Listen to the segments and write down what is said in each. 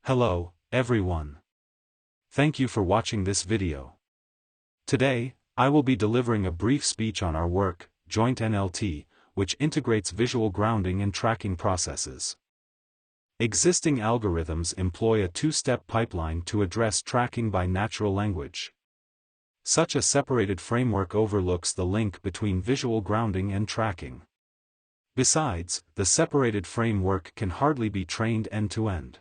Hello, everyone. Thank you for watching this video. Today, I will be delivering a brief speech on our work, JointNLT, which integrates visual grounding and tracking processes. Existing algorithms employ a two-step pipeline to address tracking by natural language. Such a separated framework overlooks the link between visual grounding and tracking. Besides, the separated framework can hardly be trained end-to-end.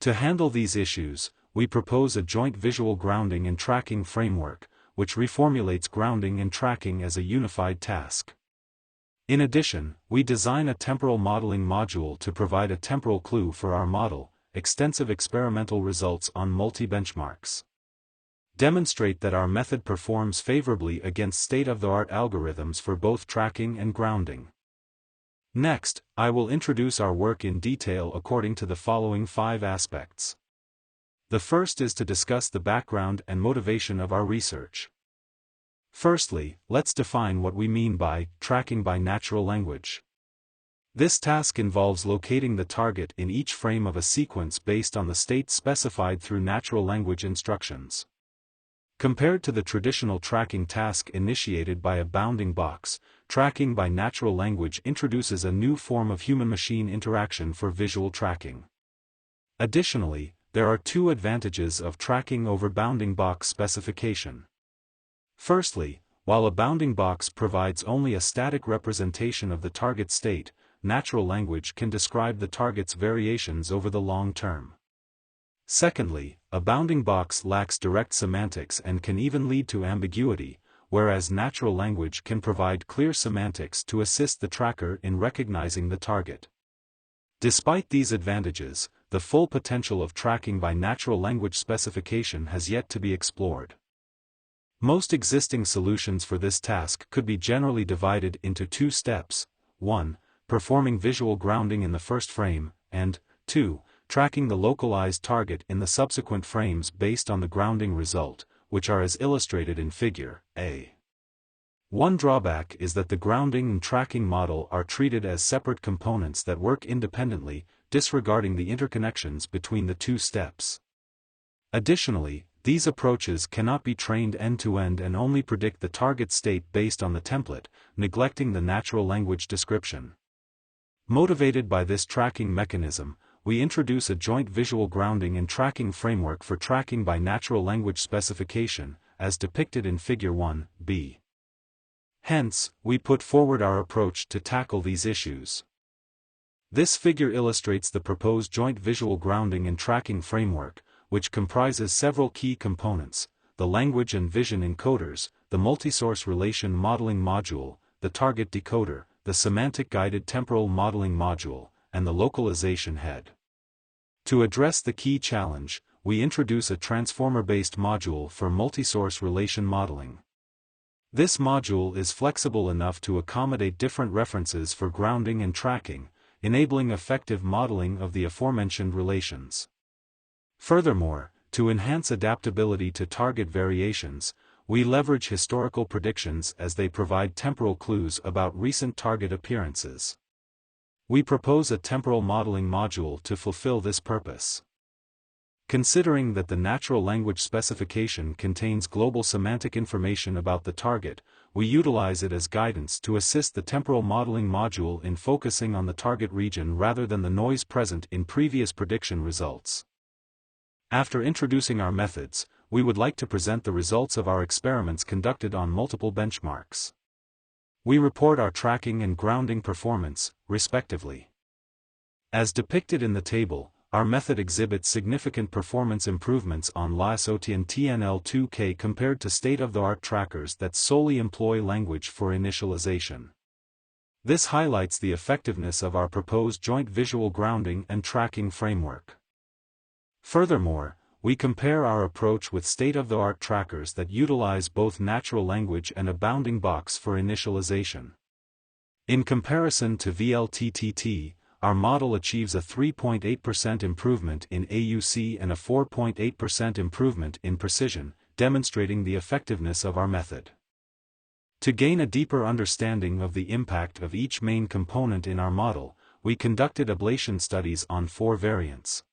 To handle these issues, we propose a joint visual grounding and tracking framework, which reformulates grounding and tracking as a unified task. In addition, we design a temporal modeling module to provide a temporal clue for our model, extensive experimental results on multi-benchmarks demonstrate that our method performs favorably against state-of-the-art algorithms for both tracking and grounding. Next, I will introduce our work in detail according to the following 5 aspects. The first is to discuss the background and motivation of our research. Firstly, let's define what we mean by tracking by natural language. This task involves locating the target in each frame of a sequence based on the state specified through natural language instructions. Compared to the traditional tracking task initiated by a bounding box, tracking by natural language introduces a new form of human-machine interaction for visual tracking. Additionally, there are 2 advantages of tracking over bounding box specification. Firstly, while a bounding box provides only a static representation of the target state, natural language can describe the target's variations over the long term. Secondly, a bounding box lacks direct semantics and can even lead to ambiguity, whereas natural language can provide clear semantics to assist the tracker in recognizing the target. Despite these advantages, the full potential of tracking by natural language specification has yet to be explored. Most existing solutions for this task could be generally divided into 2 steps: 1. Performing visual grounding in the first frame, and 2. Tracking the localized target in the subsequent frames based on the grounding result, which are as illustrated in Figure A. One drawback is that the grounding and tracking model are treated as separate components that work independently, disregarding the interconnections between the 2 steps. Additionally, these approaches cannot be trained end-to-end and only predict the target state based on the template, neglecting the natural language description. Motivated by this tracking mechanism, we introduce a joint visual grounding and tracking framework for tracking by natural language specification, as depicted in Figure 1b. Hence, we put forward our approach to tackle these issues. This figure illustrates the proposed joint visual grounding and tracking framework, which comprises several key components: the language and vision encoders, the multi-source relation modeling module, the target decoder, the semantic-guided temporal modeling module, and the localization head. To address the key challenge, we introduce a transformer-based module for multi-source relation modeling. This module is flexible enough to accommodate different references for grounding and tracking, enabling effective modeling of the aforementioned relations. Furthermore, to enhance adaptability to target variations, we leverage historical predictions as they provide temporal clues about recent target appearances. We propose a temporal modeling module to fulfill this purpose. Considering that the natural language specification contains global semantic information about the target, we utilize it as guidance to assist the temporal modeling module in focusing on the target region rather than the noise present in previous prediction results. After introducing our methods, we would like to present the results of our experiments conducted on multiple benchmarks. We report our tracking and grounding performance, respectively. As depicted in the table, our method exhibits significant performance improvements on LASOT and TNL2K compared to state-of-the-art trackers that solely employ language for initialization. This highlights the effectiveness of our proposed joint visual grounding and tracking framework. Furthermore, we compare our approach with state-of-the-art trackers that utilize both natural language and a bounding box for initialization. In comparison to VLTTT, our model achieves a 3.8% improvement in AUC and a 4.8% improvement in precision, demonstrating the effectiveness of our method. To gain a deeper understanding of the impact of each main component in our model, we conducted ablation studies on 4 variants.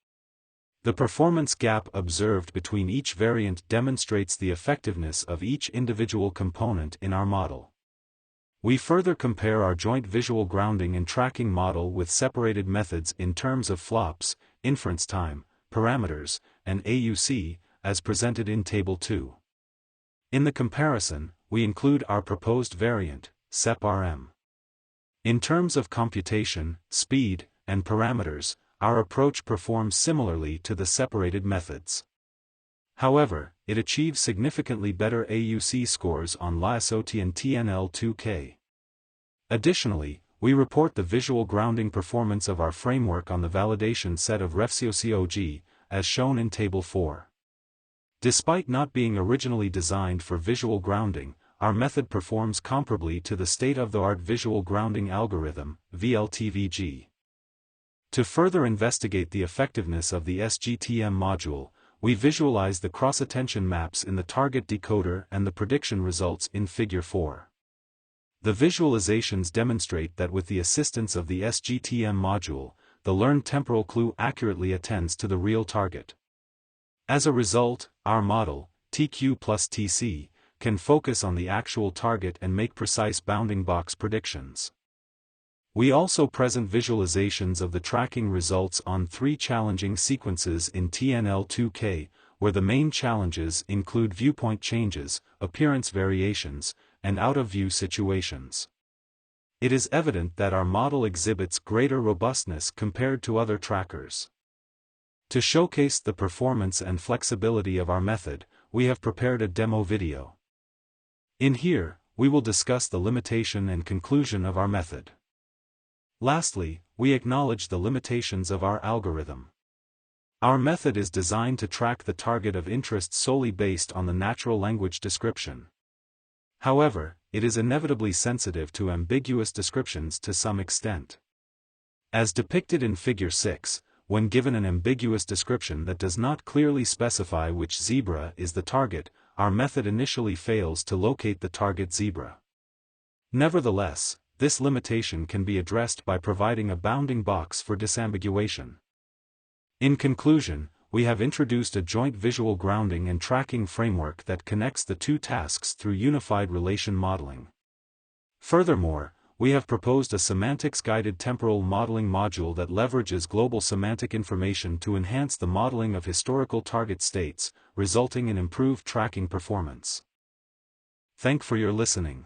The performance gap observed between each variant demonstrates the effectiveness of each individual component in our model. We further compare our joint visual grounding and tracking model with separated methods in terms of flops, inference time, parameters, and AUC, as presented in Table 2. In the comparison, we include our proposed variant, SEP-RM. In terms of computation, speed, and parameters, our approach performs similarly to the separated methods. However, it achieves significantly better AUC scores on LASOT and TNL2K. Additionally, we report the visual grounding performance of our framework on the validation set of RefCOG, as shown in Table 4. Despite not being originally designed for visual grounding, our method performs comparably to the state-of-the-art visual grounding algorithm, VLTVG. To further investigate the effectiveness of the SGTM module, we visualize the cross-attention maps in the target decoder and the prediction results in Figure 4. The visualizations demonstrate that with the assistance of the SGTM module, the learned temporal clue accurately attends to the real target. As a result, our model, TQ plus TC, can focus on the actual target and make precise bounding box predictions. We also present visualizations of the tracking results on 3 challenging sequences in TNL2K, where the main challenges include viewpoint changes, appearance variations, and out-of-view situations. It is evident that our model exhibits greater robustness compared to other trackers. To showcase the performance and flexibility of our method, we have prepared a demo video. In here, we will discuss the limitation and conclusion of our method. Lastly, we acknowledge the limitations of our algorithm. Our method is designed to track the target of interest solely based on the natural language description. However, it is inevitably sensitive to ambiguous descriptions to some extent. As depicted in Figure 6, when given an ambiguous description that does not clearly specify which zebra is the target, our method initially fails to locate the target zebra. Nevertheless, this limitation can be addressed by providing a bounding box for disambiguation. In conclusion, we have introduced a joint visual grounding and tracking framework that connects the 2 tasks through unified relation modeling. Furthermore, we have proposed a semantics-guided temporal modeling module that leverages global semantic information to enhance the modeling of historical target states, resulting in improved tracking performance. Thank you for your listening.